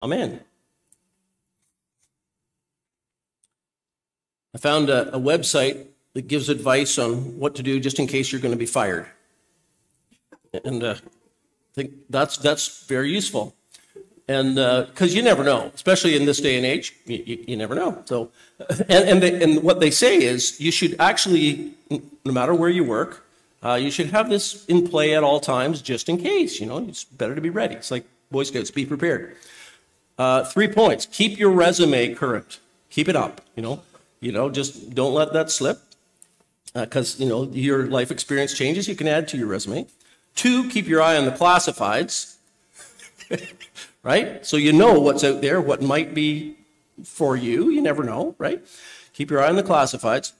Amen. I found a website that gives advice on what to do just in case you're going to be fired. And I think that's very useful. And because you never know, especially in this day and age, you never know. So, and what they say is you should actually, no matter where you work, you should have this in play at all times just in case. You know, it's better to be ready. It's like Boy Scouts, be prepared. 3 points. Keep your resume current. Keep it up. Just don't let that slip. Because your life experience changes. You can add to your resume. 2, keep your eye on the classifieds. Right? So you know what's out there, what might be for you. You never know, right? Keep your eye on the classifieds.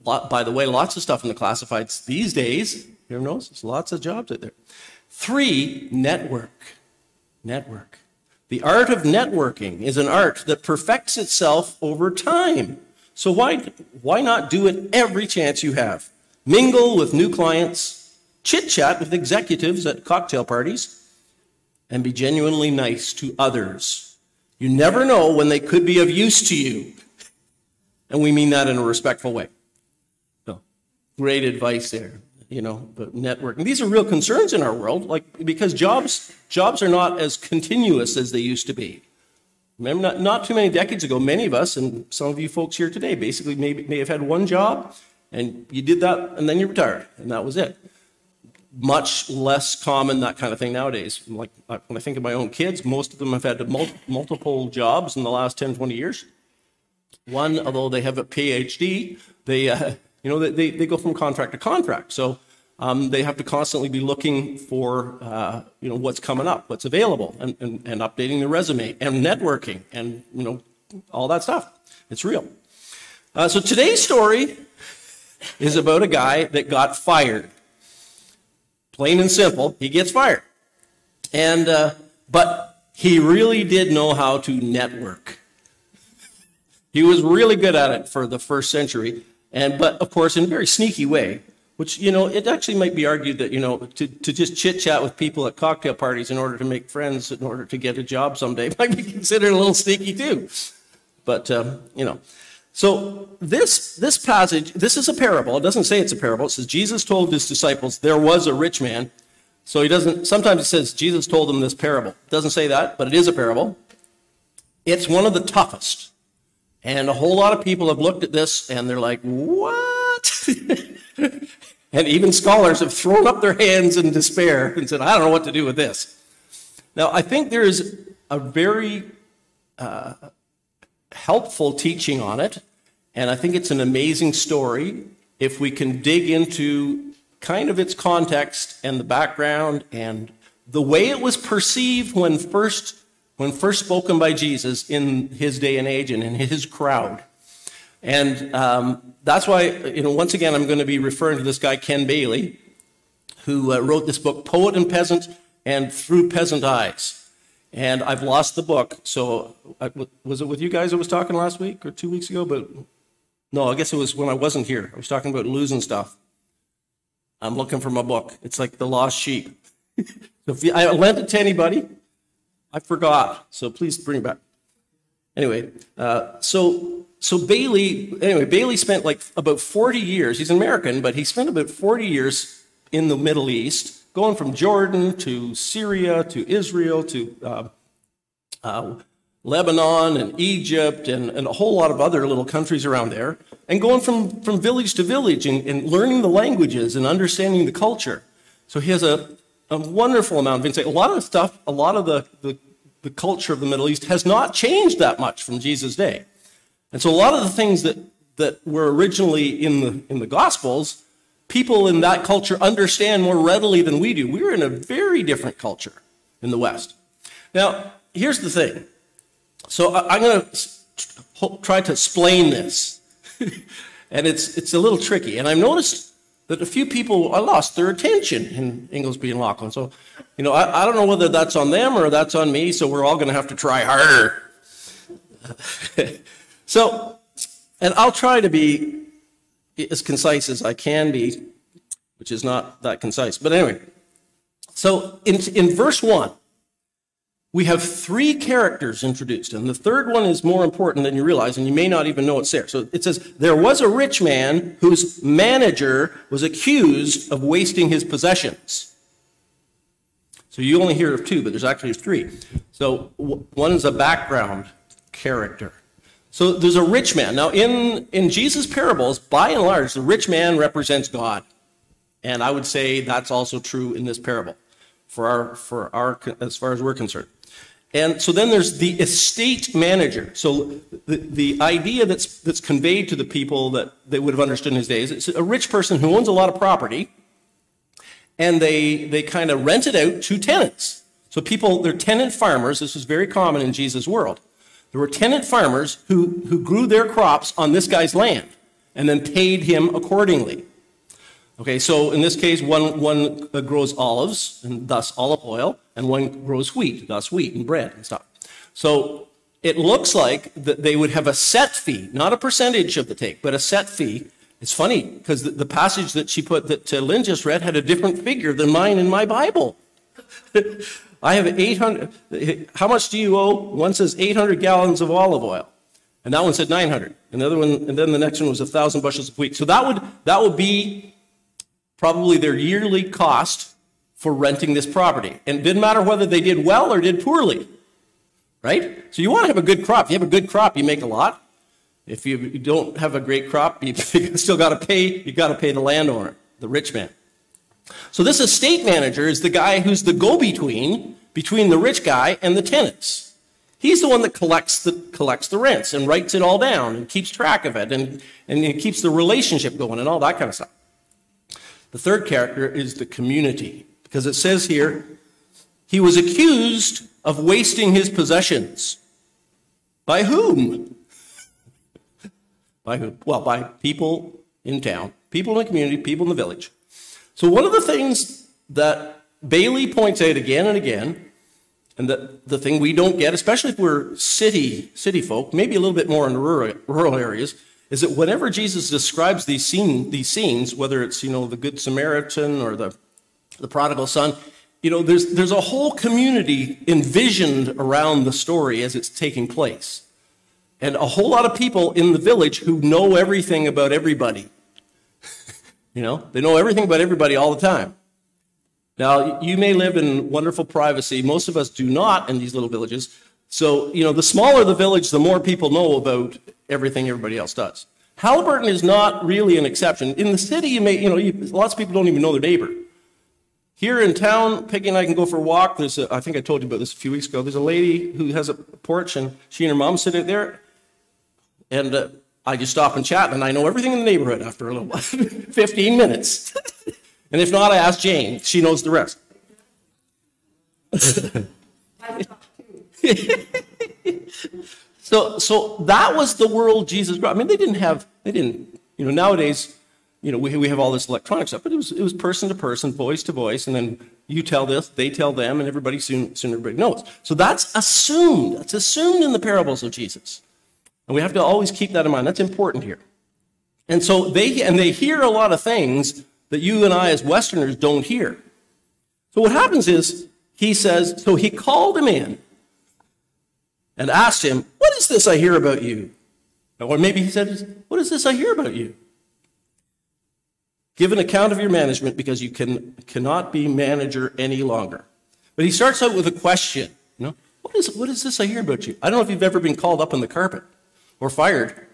By the way, lots of stuff in the classifieds these days. You know, there's lots of jobs out there. 3, network. Network. The art of networking is an art that perfects itself over time. So why not do it every chance you have? Mingle with new clients, chit-chat with executives at cocktail parties, and be genuinely nice to others. You never know when they could be of use to you. And we mean that in a respectful way. So, great advice there, but networking. These are real concerns in our world, because jobs are not as continuous as they used to be. Remember, not too many decades ago, many of us, and some of you folks here today, basically may have had one job, and you did that, and then you retired, and that was it. Much less common, that kind of thing nowadays. Like when I think of my own kids, most of them have had multiple jobs in the last 10, 20 years. One, although they have a PhD, they go from contract to contract. So they have to constantly be looking for, what's coming up, what's available, and updating the resume, and networking, and, all that stuff. It's real. So today's story is about a guy that got fired. Plain and simple, he gets fired. But he really did know how to network. He was really good at it for the first century, but of course in a very sneaky way, which, it actually might be argued that, to just chit-chat with people at cocktail parties in order to make friends, in order to get a job someday, might be considered a little sneaky too. But, So this passage, this is a parable. It doesn't say it's a parable. It says Jesus told his disciples there was a rich man. So sometimes it says Jesus told them this parable. It doesn't say that, but it is a parable. It's one of the toughest. And a whole lot of people have looked at this and they're like, what? And even scholars have thrown up their hands in despair and said, I don't know what to do with this. Now, I think there is a very helpful teaching on it, and I think it's an amazing story if we can dig into kind of its context and the background and the way it was perceived when first spoken by Jesus in his day and age and in his crowd. And that's why, once again, I'm going to be referring to this guy, Ken Bailey, who wrote this book, Poet and Peasant and Through Peasant Eyes. And I've lost the book, so was it with you guys I was talking last week or 2 weeks ago? But no, I guess it was when I wasn't here. I was talking about losing stuff. I'm looking for my book. It's like the lost sheep. I lent it to anybody. I forgot, so please bring it back. Anyway, so Bailey spent about 40 years. He's an American, but he spent about 40 years in the Middle East, going from Jordan to Syria to Israel to Lebanon and Egypt and a whole lot of other little countries around there, and going from village to village and learning the languages and understanding the culture. So he has a wonderful amount of insight. A lot of the stuff, a lot of the culture of the Middle East has not changed that much from Jesus' day. And so a lot of the things that were originally in the Gospels, people in that culture understand more readily than we do. We're in a very different culture in the West. Now, here's the thing. So I'm going to try to explain this. And it's a little tricky. And I've noticed that a few people, I lost their attention in Inglesby and Laughlin. So, I don't know whether that's on them or that's on me, so we're all going to have to try harder. So, and I'll try to be as concise as I can be, which is not that concise. But anyway, so in verse 1, we have three characters introduced, and the third one is more important than you realize, and you may not even know it's there. So it says, there was a rich man whose manager was accused of wasting his possessions. So you only hear of two, but there's actually three. So one is a background character. So there's a rich man. Now in Jesus' parables, by and large, the rich man represents God. And I would say that's also true in this parable for our as far as we're concerned. And so then there's the estate manager. So the idea that's conveyed to the people that they would have understood in his days, it's a rich person who owns a lot of property, and they kind of rent it out to tenants. So they're tenant farmers. This was very common in Jesus' world. There were tenant farmers who grew their crops on this guy's land and then paid him accordingly. Okay, so in this case, one grows olives, and thus olive oil, and one grows wheat, thus wheat and bread and stuff. So it looks like that they would have a set fee, not a percentage of the take, but a set fee. It's funny, because the passage that she put, that Lynn just read, had a different figure than mine in my Bible. I have 800, how much do you owe? One says 800 gallons of olive oil, and that one said 900. Another one, and then the next one was 1,000 bushels of wheat. So that would be probably their yearly cost for renting this property. And it didn't matter whether they did well or did poorly, right? So you want to have a good crop. If you have a good crop, you make a lot. If you don't have a great crop, you still got to pay. You got to pay the landowner, the rich man. So this estate manager is the guy who's the go-between between the rich guy and the tenants. He's the one that collects the rents and writes it all down and keeps track of it and it keeps the relationship going and all that kind of stuff. The third character is the community, because it says here, he was accused of wasting his possessions. By whom? By whom? Well, by people in town, people in the community, people in the village. So one of the things that Bailey points out again and again, and the thing we don't get, especially if we're city folk, maybe a little bit more in rural areas, is that whenever Jesus describes these scenes, whether it's, the Good Samaritan or the prodigal son, there's a whole community envisioned around the story as it's taking place. And a whole lot of people in the village who know everything about everybody. They know everything about everybody all the time. Now, you may live in wonderful privacy. Most of us do not in these little villages. So, the smaller the village, the more people know about everything everybody else does. Haliburton is not really an exception. In the city, lots of people don't even know their neighbor. Here in town, Peggy and I can go for a walk. I think I told you about this a few weeks ago. There's a lady who has a porch, and she and her mom sit out there, and I just stop and chat, and I know everything in the neighborhood after a little while, 15 minutes. And if not, I ask Jane. She knows the rest. So that was the world Jesus brought. I mean, they didn't, nowadays, we have all this electronic stuff, but it was person to person, voice to voice, and then you tell this, they tell them, and everybody soon everybody knows. So that's assumed. That's assumed in the parables of Jesus. And we have to always keep that in mind. That's important here. And so they hear a lot of things that you and I as Westerners don't hear. So what happens is, he says, so he called him in and asked him, what is this I hear about you? Or maybe he said, what is this I hear about you? Give an account of your management, because you cannot be manager any longer. But he starts out with a question. What is this I hear about you? I don't know if you've ever been called up on the carpet or fired.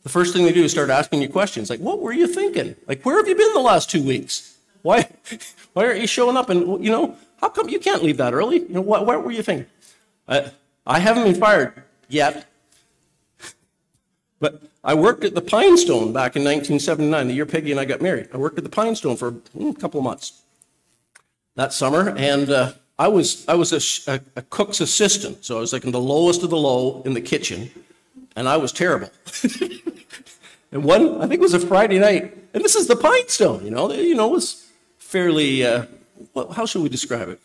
The first thing they do is start asking you questions like, what were you thinking? Like, where have you been the last 2 weeks? Why aren't you showing up? And, how come you can't leave that early? What were you thinking? I haven't been fired yet, but I worked at the Pine Stone back in 1979, the year Peggy and I got married. I worked at the Pine Stone for a couple of months that summer, and I was a cook's assistant, so I was like in the lowest of the low in the kitchen, and I was terrible. And I think it was a Friday night, and this is the Pine Stone, it was fairly, how should we describe it?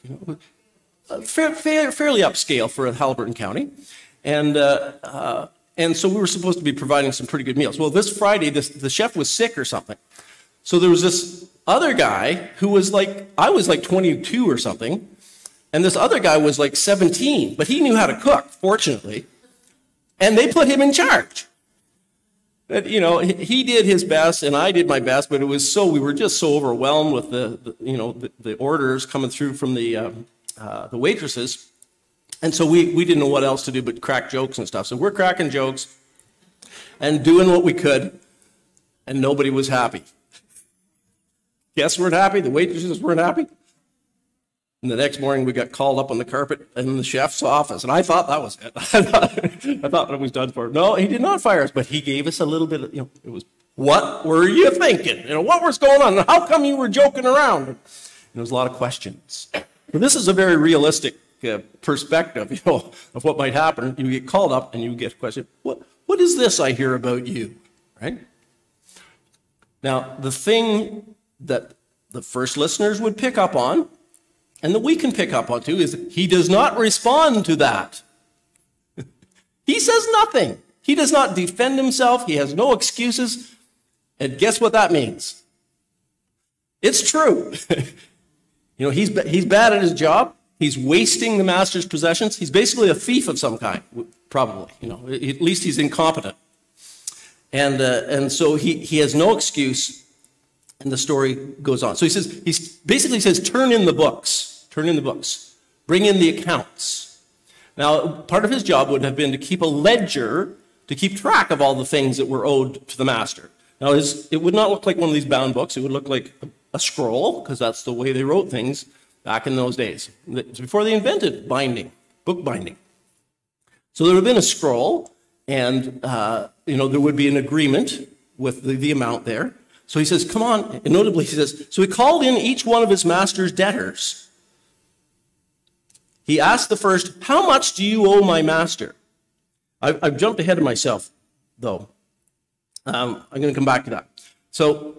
Fairly upscale for Haliburton County, and so we were supposed to be providing some pretty good meals. Well, this Friday, the chef was sick or something, so there was this other guy who was I was like 22 or something, And this other guy was like 17, but he knew how to cook, fortunately. And they put him in charge. But, you know, he did his best, and I did my best, but it was so, we were just so overwhelmed with the orders coming through from the waitresses. And so we didn't know what else to do but crack jokes and stuff. So we're cracking jokes and doing what we could, and nobody was happy. Guests weren't happy, the waitresses weren't happy. And the next morning we got called up on the carpet in the chef's office, and I thought that was it. I thought it was done for. No, he did not fire us, but he gave us a little bit of, it was, what were you thinking? What was going on? How come you were joking around? And there was a lot of questions. But this is a very realistic perspective, of what might happen. You get called up and you get a question, what is this I hear about you, right? Now, the thing that the first listeners would pick up on, and that we can pick up on too, is that he does not respond to that. He says nothing. He does not defend himself. He has no excuses. And guess what that means? It's true. He's bad at his job. He's wasting the master's possessions. He's basically a thief of some kind, probably. At least he's incompetent. And so he has no excuse. And the story goes on. So he basically says, turn in the books. Turn in the books. Bring in the accounts. Now, part of his job would have been to keep a ledger, to keep track of all the things that were owed to the master. Now, it would not look like one of these bound books. It would look like a scroll, because that's the way they wrote things back in those days. It's before they invented binding, book binding. So there would have been a scroll, and there would be an agreement with the amount there. So he says, come on, and notably he says, so he called in each one of his master's debtors. He asked the first, how much do you owe my master? I've jumped ahead of myself, though. I'm going to come back to that. So,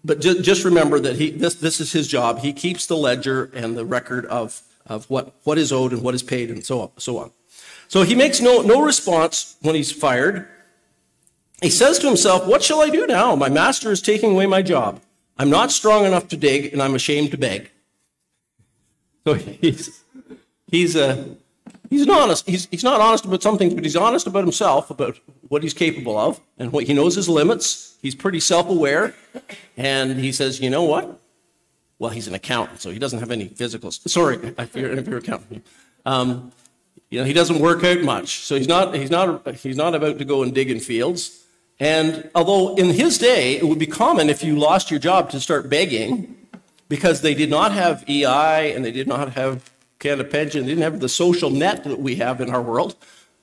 but just remember that this is his job. He keeps the ledger and the record of what is owed and what is paid and so on. So he makes no response when he's fired. He says to himself, what shall I do now? My master is taking away my job. I'm not strong enough to dig, and I'm ashamed to beg. So he's honest. He's not honest about some things, but he's honest about himself, about what he's capable of, and he knows his limits. He's pretty self-aware, and he says, you know what? Well, he's an accountant, so he doesn't have any physical. Sorry, if you're an accountant. He doesn't work out much, so he's not about to go and dig in fields. And although in his day it would be common if you lost your job to start begging, because they did not have EI and they did not have Canada Pension, they didn't have the social net that we have in our world.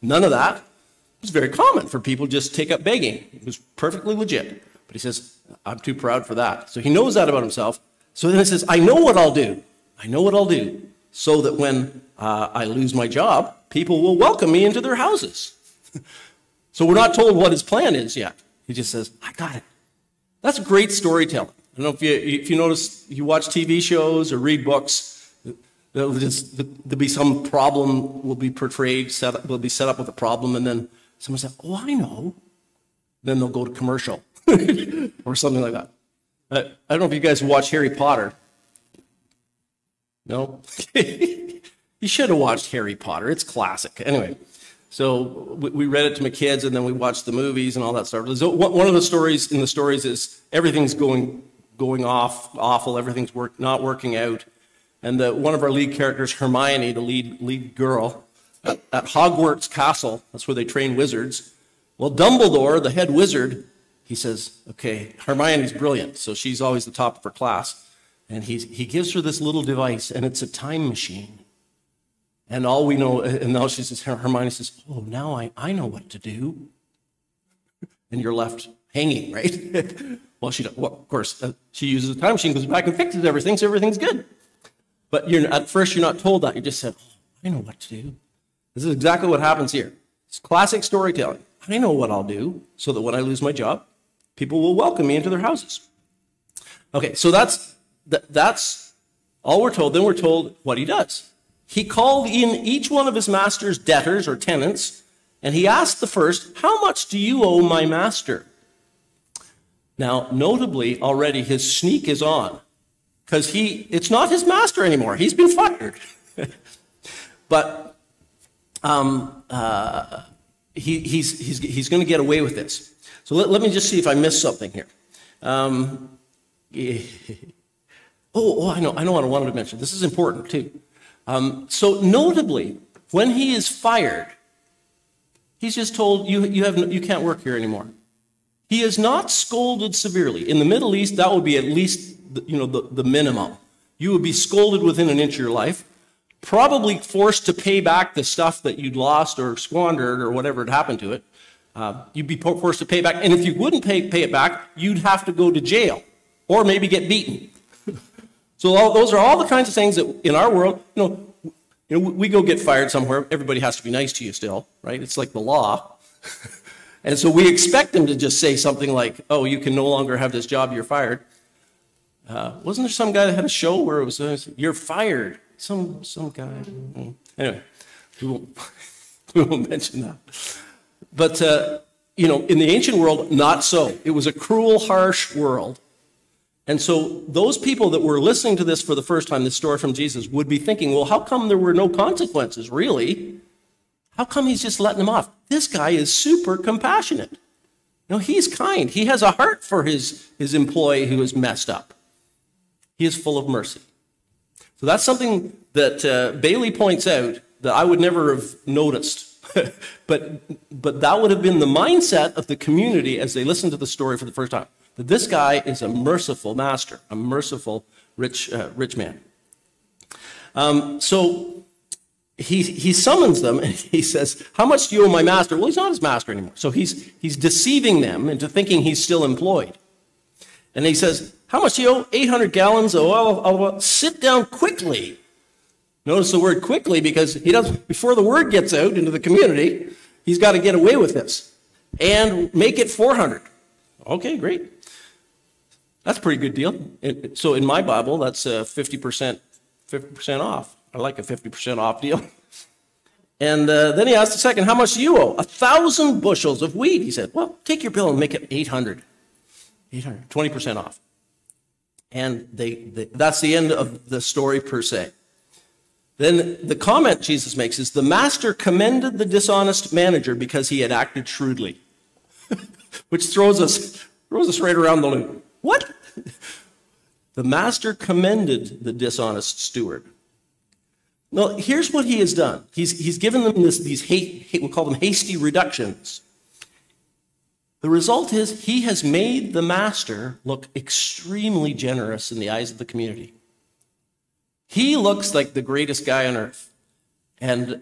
None of that. It was very common for people to just take up begging. It was perfectly legit. But he says, I'm too proud for that. So he knows that about himself. So then he says, I know what I'll do. I know what I'll do so that when I lose my job, people will welcome me into their houses. So we're not told what his plan is yet. He just says, I got it. That's great storytelling. I don't know if you notice, you watch TV shows or read books, there'll be some problem will be portrayed, will be set up with a problem, and then someone says, oh, I know. Then they'll go to commercial or something like that. I don't know if you guys watch Harry Potter. No? You should have watched Harry Potter. It's classic. Anyway, so we read it to my kids, and then we watched the movies and all that stuff. So one of the stories in the stories is everything's going off, awful, everything's not working out. And one of our lead characters, Hermione, the lead girl, at Hogwarts Castle, that's where they train wizards. Well, Dumbledore, the head wizard, he says, okay, Hermione's brilliant, so she's always the top of her class. And he gives her this little device, and it's a time machine. And all we know, and now she says, Hermione says, oh, now I know what to do. And you're left hanging, right? Well, of course, she uses the time machine, goes back and fixes everything, so everything's good. But at first, you're not told that. You just said, oh, I know what to do. This is exactly what happens here. It's classic storytelling. I know what I'll do so that when I lose my job, people will welcome me into their houses. Okay, so that's all we're told. Then we're told what he does. He called in each one of his master's debtors or tenants, and he asked the first, how much do you owe my master? Now, notably, already his sneak is on. because it's not his master anymore. He's been fired. But he's going to get away with this. So let me just see if I missed something here. I know what I wanted to mention. This is important too. So notably, when he is fired, he's just told, you can't work here anymore. He is not scolded severely. In the Middle East, that would be at least the minimum. You would be scolded within an inch of your life, probably forced to pay back the stuff that you'd lost or squandered or whatever had happened to it. You'd be forced to pay back. And if you wouldn't pay it back, you'd have to go to jail or maybe get beaten. So those are all the kinds of things that in our world, we go get fired somewhere. Everybody has to be nice to you still, right? It's like the law. And so we expect them to just say something like, oh, you can no longer have this job, you're fired. Wasn't there some guy that had a show where it was, you're fired? Some guy. Anyway, we won't mention that. But, in the ancient world, not so. It was a cruel, harsh world. And so those people that were listening to this for the first time, this story from Jesus, would be thinking, well, how come there were no consequences, really? How come he's just letting them off? This guy is super compassionate. He's kind. He has a heart for his employee who is messed up. He is full of mercy. So that's something that Bailey points out that I would never have noticed. but that would have been the mindset of the community as they listened to the story for the first time. That this guy is a merciful master, a merciful rich man. So he summons them and he says, how much do you owe my master? Well, he's not his master anymore. So he's deceiving them into thinking he's still employed. And he says, how much do you owe? 800 gallons of oil. Sit down quickly. Notice the word quickly because before the word gets out into the community, he's got to get away with this. And make it 400. Okay, great. That's a pretty good deal. So in my Bible, that's 50% off. I like a 50% off deal. And then he asked the second, how much do you owe? 1,000 bushels of wheat. He said, well, take your bill and make it 800. 20% off. And that's the end of the story per se. Then the comment Jesus makes is, the master commended the dishonest manager because he had acted shrewdly. Which throws us right around the loop. What? The master commended the dishonest steward. No, here's what he has done. He's given them we'll call them hasty reductions. The result is he has made the master look extremely generous in the eyes of the community. He looks like the greatest guy on earth. And,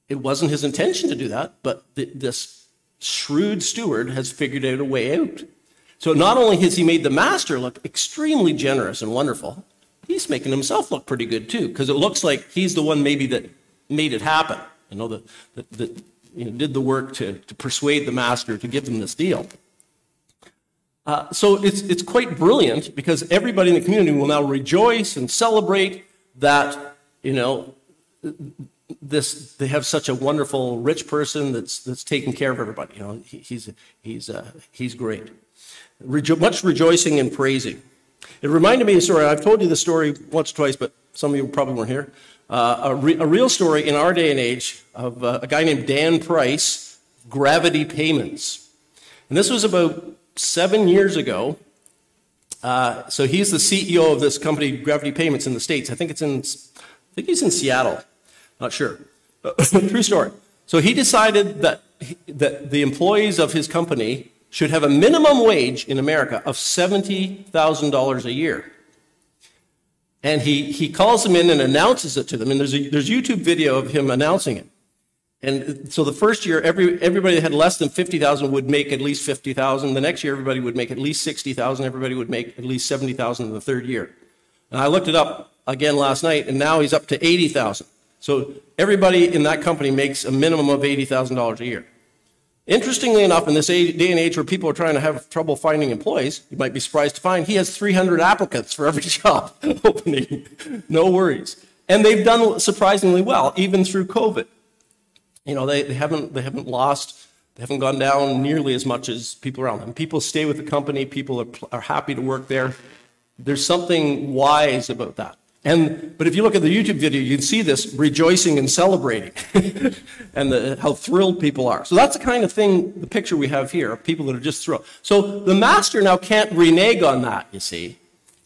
it wasn't his intention to do that, but this shrewd steward has figured out a way out. So not only has he made the master look extremely generous and wonderful, he's making himself look pretty good too, because it looks like he's the one maybe that made it happen, that did the work to persuade the master to give them this deal. So it's quite brilliant because everybody in the community will now rejoice and celebrate that, they have such a wonderful rich person that's taking care of everybody. He's great. Much rejoicing and praising. It reminded me of a story. I've told you the story once or twice, but some of you probably weren't here. A real story in our day and age of a guy named Dan Price, Gravity Payments. And this was about 7 years ago. So he's the CEO of this company, Gravity Payments, in the States. I think he's in Seattle. Not sure. True story. So he decided that the employees of his company should have a minimum wage in America of $70,000 a year. And he calls them in and announces it to them. And there's YouTube video of him announcing it. And so the first year, everybody that had less than 50,000 would make at least 50,000. The next year, everybody would make at least 60,000. Everybody would make at least 70,000 in the third year. And I looked it up again last night, and now he's up to 80,000. So everybody in that company makes a minimum of $80,000 a year. Interestingly enough, in this day and age where people are trying to have trouble finding employees, you might be surprised to find he has 300 applicants for every job opening. No worries. And they've done surprisingly well, even through COVID. They haven't lost, they haven't gone down nearly as much as people around them. People stay with the company, people are happy to work there. There's something wise about that. But if you look at the YouTube video, you can see this rejoicing and celebrating and how thrilled people are. So that's the kind of thing, the picture we have here, of people that are just thrilled. So the master now can't renege on that, you see.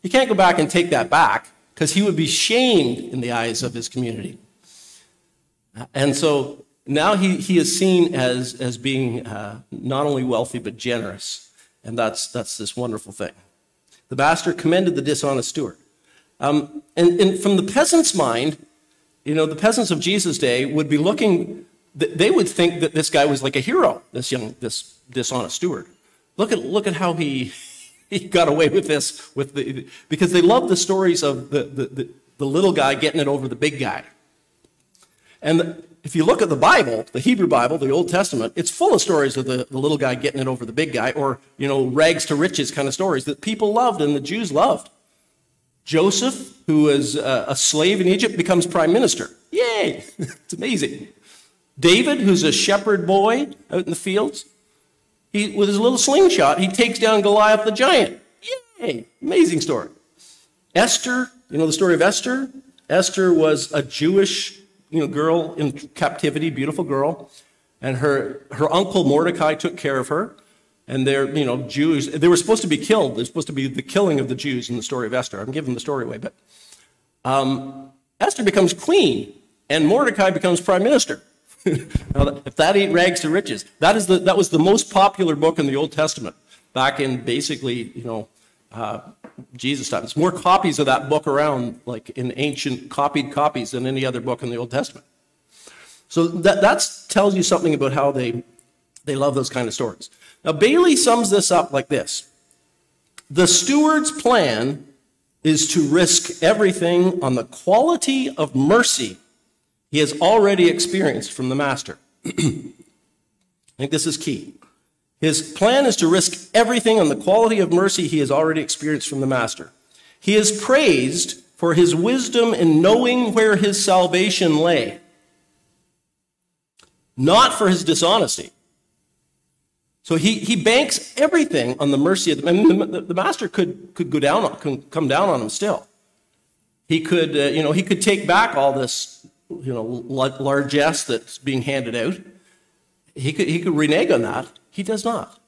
He can't go back and take that back because he would be shamed in the eyes of his community. And so now he is seen as being not only wealthy but generous. And that's this wonderful thing. The master commended the dishonest steward. And from the peasant's mind, the peasants of Jesus' day would be looking, they would think that this guy was like a hero, this dishonest steward. Look at how he got away with this, because they love the stories of the little guy getting it over the big guy. And if you look at the Bible, the Hebrew Bible, the Old Testament, it's full of stories of the little guy getting it over the big guy, or, rags to riches kind of stories that people loved and the Jews loved. Joseph, who was a slave in Egypt, becomes prime minister. Yay! It's amazing. David, who's a shepherd boy out in the fields, with his little slingshot, he takes down Goliath the giant. Yay! Amazing story. Esther, the story of Esther? Esther was a Jewish girl in captivity, beautiful girl, and her uncle Mordecai took care of her. And they're, Jews, they were supposed to be killed. There's supposed to be the killing of the Jews in the story of Esther. I'm giving the story away, but Esther becomes queen, and Mordecai becomes prime minister. Now, if that ain't rags to riches, that was the most popular book in the Old Testament back in basically, Jesus' time. There's more copies of that book around, like in ancient copied copies, than any other book in the Old Testament. So that tells you something about how they love those kind of stories. Now, Bailey sums this up like this. The steward's plan is to risk everything on the quality of mercy he has already experienced from the master. I think this is key. His plan is to risk everything on the quality of mercy he has already experienced from the master. He is praised for his wisdom in knowing where his salvation lay, not for his dishonesty. So he banks everything on the mercy of the master could come down on him still. He could he could take back all this largesse that's being handed out. He could renege on that. He does not.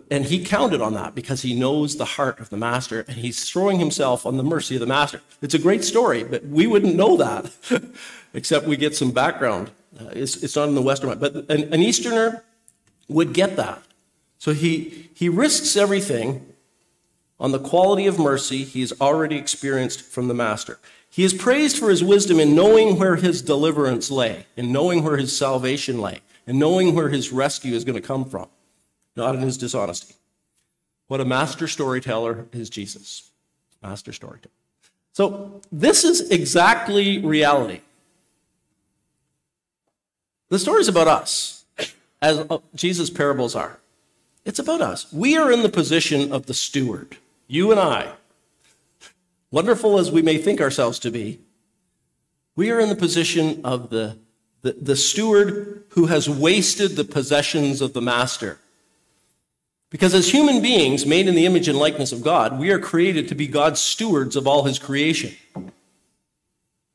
And he counted on that because he knows the heart of the master, and he's throwing himself on the mercy of the master. It's a great story, but we wouldn't know that except we get some background. It's not in the Western mind, but an Easterner would get that. So he risks everything on the quality of mercy he has already experienced from the master. He is praised for his wisdom in knowing where his deliverance lay, in knowing where his salvation lay, and knowing where his rescue is going to come from, not in his dishonesty. What a master storyteller is Jesus. Master storyteller. So this is exactly reality. The story's about us, as Jesus' parables are. It's about us. We are in the position of the steward, you and I. Wonderful as we may think ourselves to be, we are in the position of the steward who has wasted the possessions of the master. Because as human beings made in the image and likeness of God, we are created to be God's stewards of all his creation.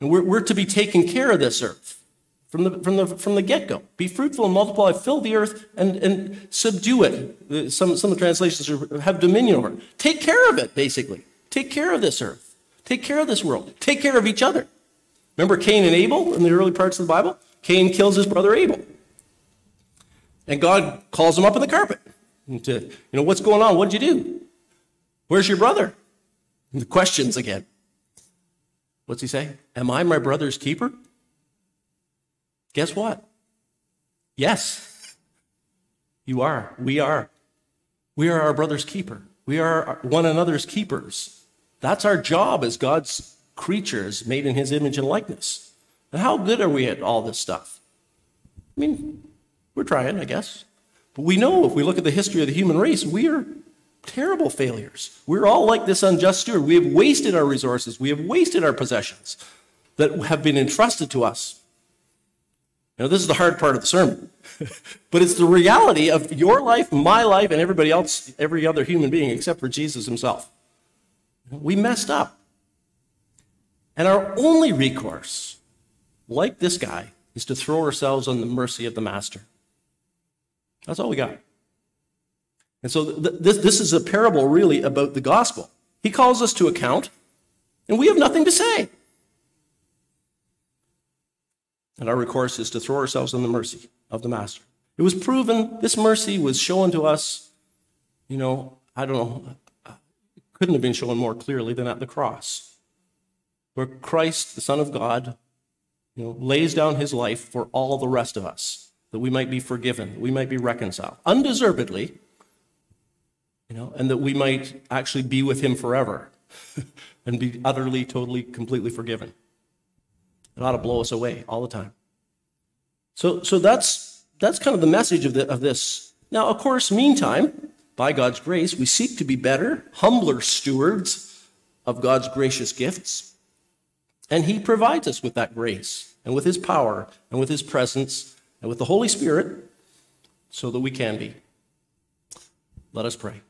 And we're to be taking care of this earth. From the get-go. Be fruitful and multiply, fill the earth and subdue it. Some of the translations have dominion over it. Take care of it, basically. Take care of this earth. Take care of this world. Take care of each other. Remember Cain and Abel in the early parts of the Bible? Cain kills his brother Abel. And God calls him up on the carpet. To, what's going on? What'd you do? Where's your brother? And the questions again. What's he say? Am I my brother's keeper? Guess what? Yes, you are. We are. We are our brother's keeper. We are one another's keepers. That's our job as God's creatures made in his image and likeness. And how good are we at all this stuff? I mean, we're trying, I guess. But we know if we look at the history of the human race, we are terrible failures. We're all like this unjust steward. We have wasted our resources. We have wasted our possessions that have been entrusted to us. This is the hard part of the sermon, but it's the reality of your life, my life, and everybody else, every other human being except for Jesus himself. We messed up. And our only recourse, like this guy, is to throw ourselves on the mercy of the Master. That's all we got. And so this is a parable really about the gospel. He calls us to account, and we have nothing to say. And our recourse is to throw ourselves on the mercy of the Master. It was proven, this mercy was shown to us, I don't know, it couldn't have been shown more clearly than at the cross, where Christ, the Son of God, lays down his life for all the rest of us, that we might be forgiven, that we might be reconciled, undeservedly, and that we might actually be with him forever and be utterly, totally, completely forgiven. It ought to blow us away all the time. So that's kind of the message of this. Now, of course, meantime, by God's grace, we seek to be better, humbler stewards of God's gracious gifts. And he provides us with that grace and with his power and with his presence and with the Holy Spirit so that we can be. Let us pray.